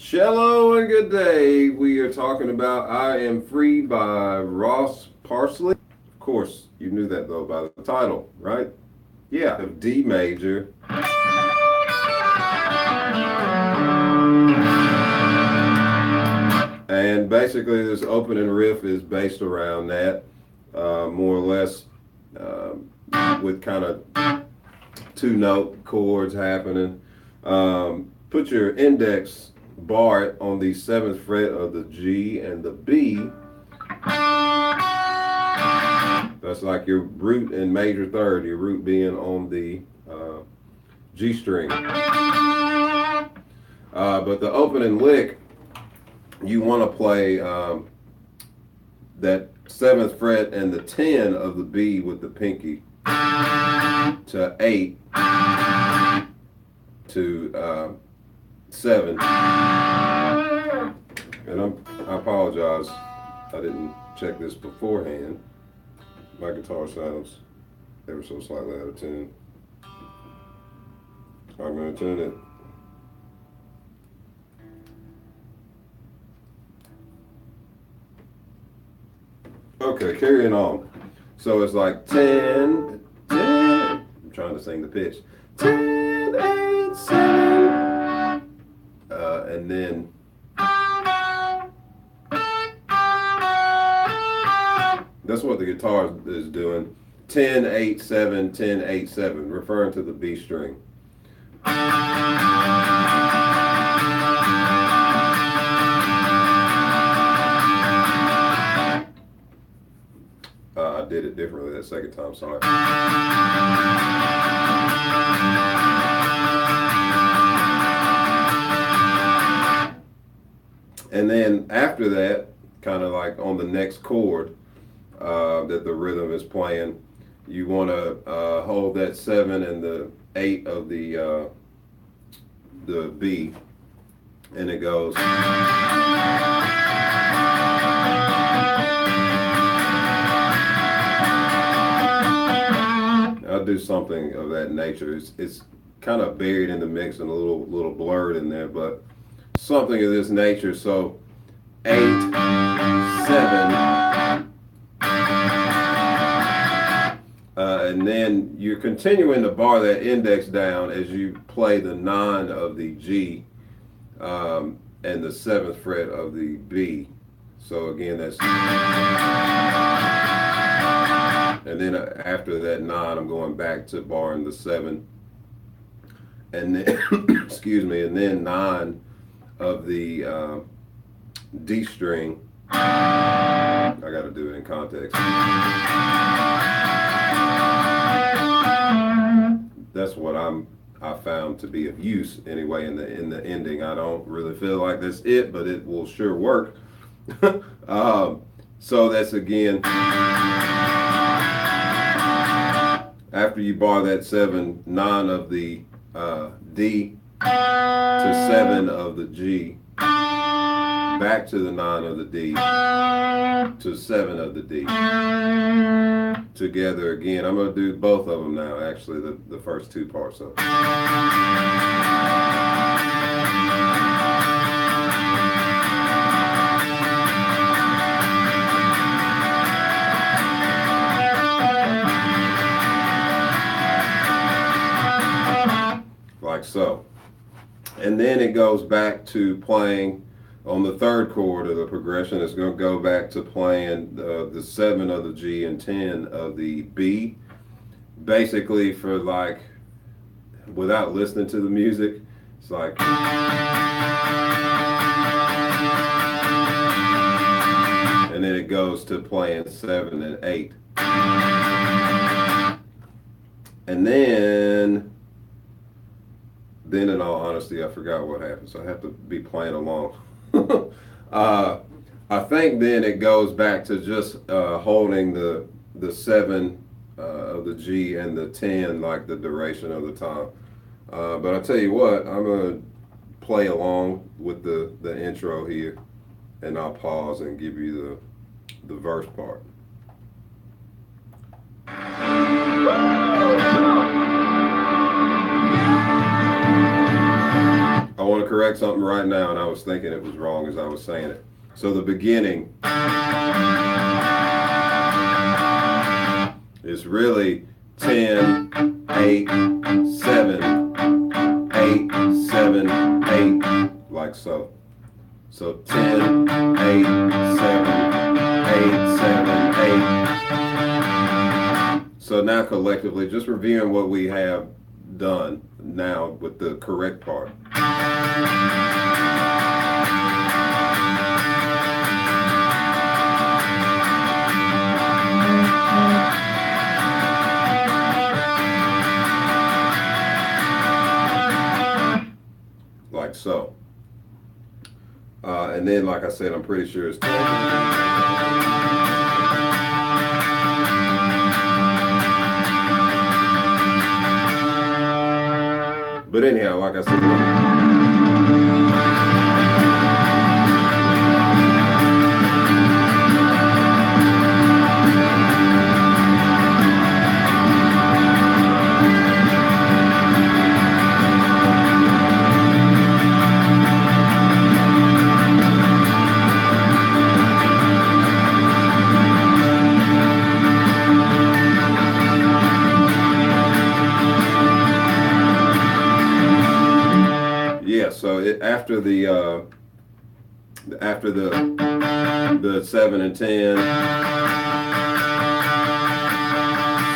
Hello and good day. We are talking about I Am Free by Ross Parsley. Of course, you knew that though by the title, right? Yeah, of D major. And basically, this opening riff is based around that, more or less, with kind of two note chords happening. Put your index bar on the seventh fret of the G and the B. That's like your root and major third, your root being on the G string. But the opening lick, you want to play that seventh fret and the 10 of the B with the pinky to 8 to 7. And I apologize, I didn't check this beforehand. My guitar sounds ever so slightly out of tune. I'm going to tune it. Okay, carrying on. So it's like 10, 10. I'm trying to sing the pitch. 10, 8, 7. And then that's what the guitar is doing. 10, 8, 7, 10, 8, 7, referring to the B string. I did it differently that second time, sorry. And then after that, kind of like on the next chord that the rhythm is playing, you want to hold that 7 and the 8 of the B, and it goes. I'll do something of that nature. It's kind of buried in the mix and a little blurred in there, but something of this nature. So 8, 7, and then you're continuing to bar that index down as you play the 9 of the G and the 7th fret of the B. So again, that's. And then after that 9, I'm going back to barring the 7. And then, excuse me, and then 9 of the D string. I got to do it in context. That's what I found to be of use anyway in the ending. I don't really feel like that's it, but it will sure work. So that's again. After you bar that 7, 9 of the D to 7 of the G, back to the 9 of the D to 7 of the D. Together again. I'm going to do both of them now, actually, the first two parts of it. Like so. And then it goes back to playing on the third chord of the progression. It's going to go back to playing the 7 of the G and 10 of the B. Basically, for like, without listening to the music, it's like. And then it goes to playing 7 and 8. And then in all honesty, I forgot what happened, so I have to be playing along. I think then it goes back to just holding the 7 of the G and the 10 like the duration of the time. But I tell you what, I'm going to play along with the intro here, and I'll pause and give you the verse part. I want to correct something right now, and I was thinking it was wrong as I was saying it. So the beginning is really 10, 8, 7, 8, 7, 8, like so. So 10, 8, 7, 8, 7, 8. So now collectively, just reviewing what we have done now with the correct part. Like so. And then, like I said, I'm pretty sure it's 10. But anyhow, like I said, so after the 7 and 10,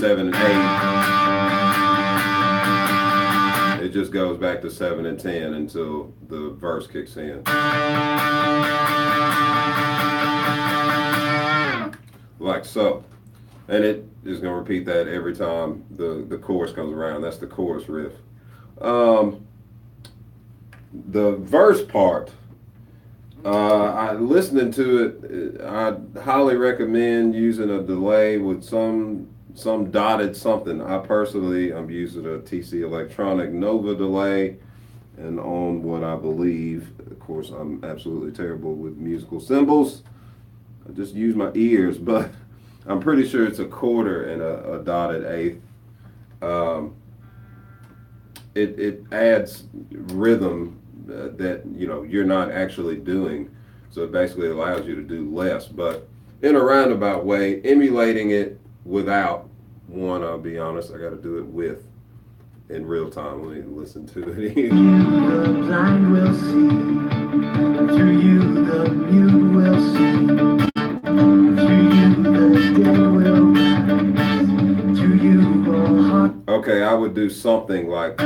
7 and 8, it just goes back to 7 and 10 until the verse kicks in. Like so. And it is going to repeat that every time the chorus comes around. That's the chorus riff. The verse part, listening to it, I highly recommend using a delay with some dotted something. I personally am using a TC Electronic Nova delay, and on what I believe, of course, I'm absolutely terrible with musical symbols. I just use my ears, but I'm pretty sure it's a quarter and a dotted eighth. It adds rhythm that you're not actually doing, so it basically allows you to do less, but in a roundabout way, emulating it without one. I'll be honest, I got to do it with in real time. Let me listen to it. The blind will see, through you the mute will sing, through you the dead will rise, through you all heart. Okay, I would do something like.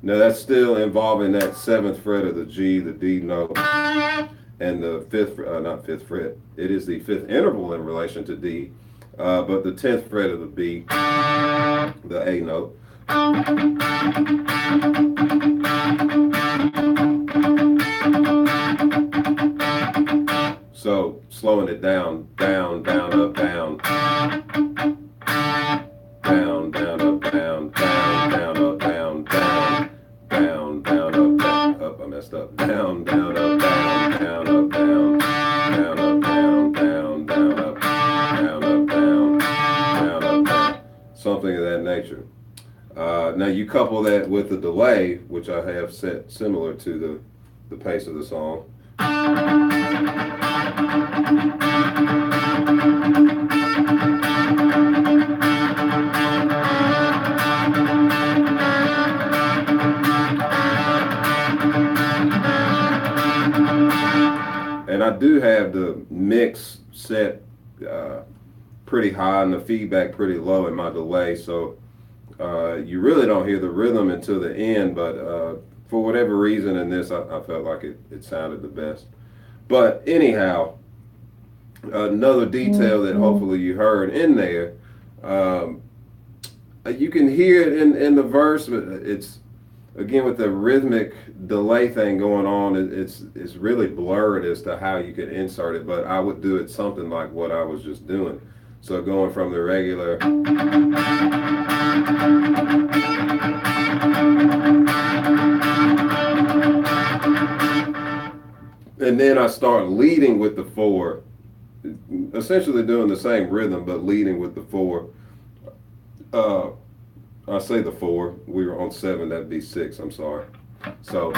Now that's still involving that 7th fret of the G, the D note, and the 5th, not 5th fret. It is the 5th interval in relation to D, but the 10th fret of the B, the A note. So slowing it down, down, down, up, down. Down, down, up, down, down, down, up, down, down. Down, down, up, down, up, I messed up. Down, down, up, down, down, up, down, down, up, down, down, down, up, down, up, down, down, up, down. Something of that nature. Now you couple that with the delay, which I have set similar to the pace of the song. And I do have the mix set pretty high and the feedback pretty low in my delay, so you really don't hear the rhythm until the end, but for whatever reason in this, I felt like it sounded the best. But anyhow, another detail that hopefully you heard in there, you can hear it in the verse, but it's, again, with the rhythmic delay thing going on, it's really blurred as to how you could insert it, but I would do it something like what I was just doing. So going from the regular and then I start leading with the 4, essentially doing the same rhythm, but leading with the 4. Uh, I say the 4. We were on 7. That'd be 6. I'm sorry. So.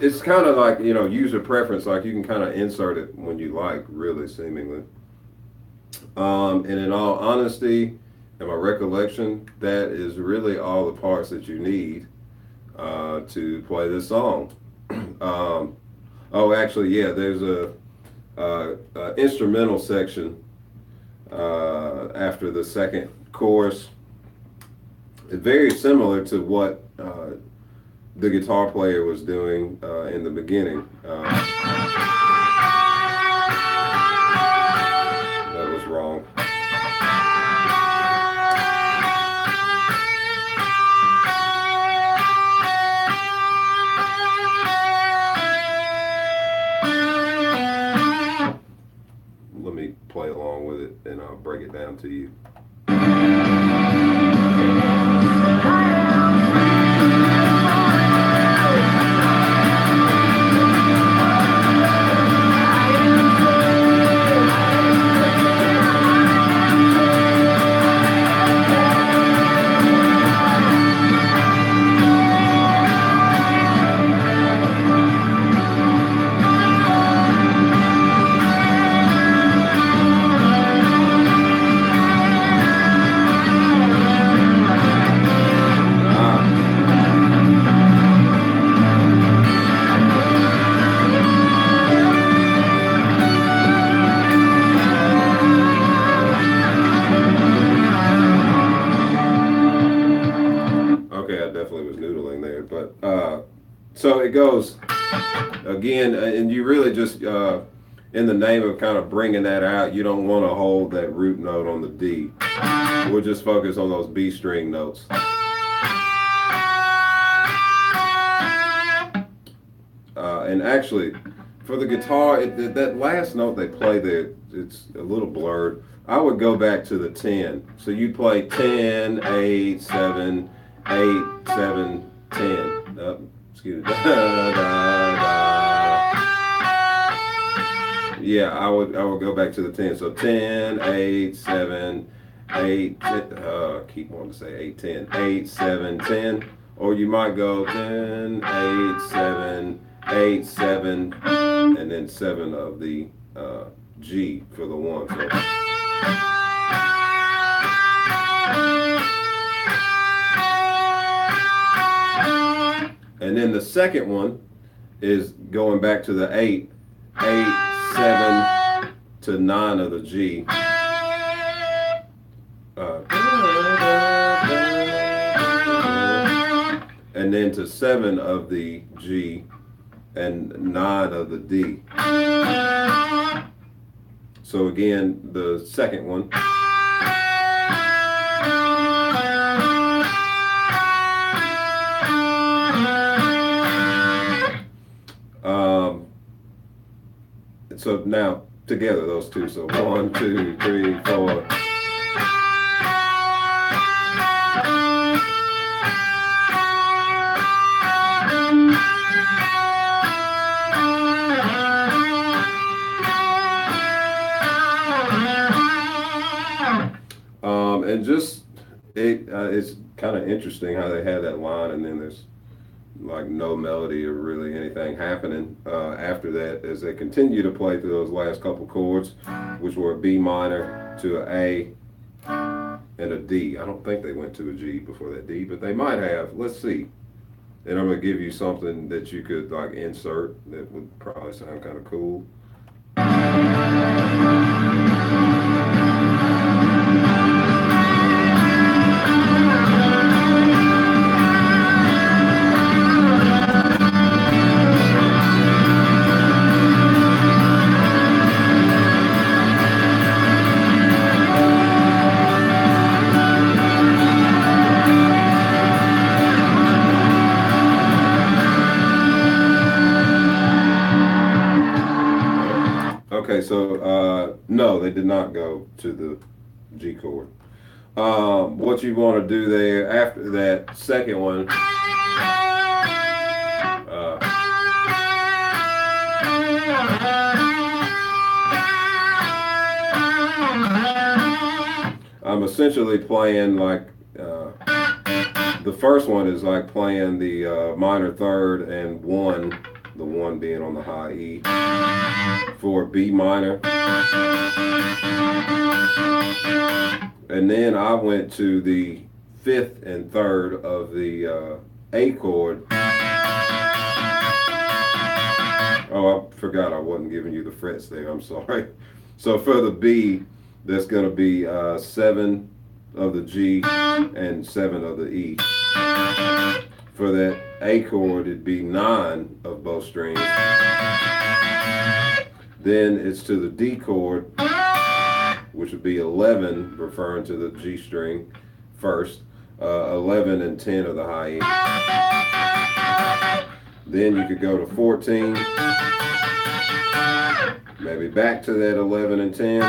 It's kind of like, user preference. Like you can kind of insert it when you like, really, seemingly. And in all honesty, and my recollection, that is really all the parts that you need to play this song. Actually, yeah, there's a instrumental section after the second chorus. Very similar to what the guitar player was doing in the beginning. That was wrong. Let me play along with it and I'll break it down to you. So it goes again, and you really just, in the name of kind of bringing that out, you don't want to hold that root note on the D. We'll just focus on those B string notes. And actually, for the guitar, that last note they play there, it's a little blurred. I would go back to the 10. So you play 10, 8, 7, 8, 7, 10. Excuse me. Yeah, I would go back to the 10. So 10, 8, 7, 8, keep wanting to say 8, 10. 8, 7, 10. Or you might go 10, 8, 7, 8, 7, and then 7 of the G for the 1. So. And then the second one is going back to the 8, 8, 7 to 9 of the G. And then to 7 of the G and 9 of the D. So again, the second one. So now together those two. So 1, 2, 3, 4. And just it's kind of interesting how they had that line, and then there's like no melody or really anything happening after that as they continue to play through those last couple chords, which were a B minor to an A and a D. I don't think they went to a G before that D, but they might have. Let's see. And I'm going to give you something that you could like insert that would probably sound kind of cool. Okay, so no, they did not go to the G chord. What you want to do there after that second one, I'm essentially playing like the first one is like playing the minor third and one, the one being on the high E for B minor. And then I went to the fifth and third of the A chord. Oh, I forgot I wasn't giving you the frets there. I'm sorry. So for the B, that's going to be 7 of the G and 7 of the E. For that A chord, it'd be 9 of both strings. Then it's to the D chord, which would be 11, referring to the G string first, 11 and 10 of the high E. Then you could go to 14, maybe back to that 11 and 10.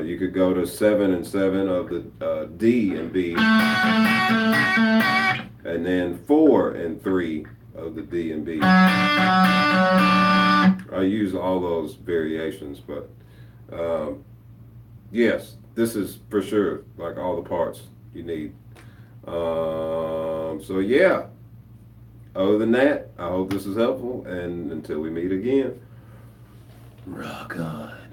You could go to 7 and 7 of the D and B, and then 4 and 3 of the D and B. I use all those variations, but yes, this is for sure like all the parts you need. So yeah, other than that, I hope this is helpful, and until we meet again, rock on.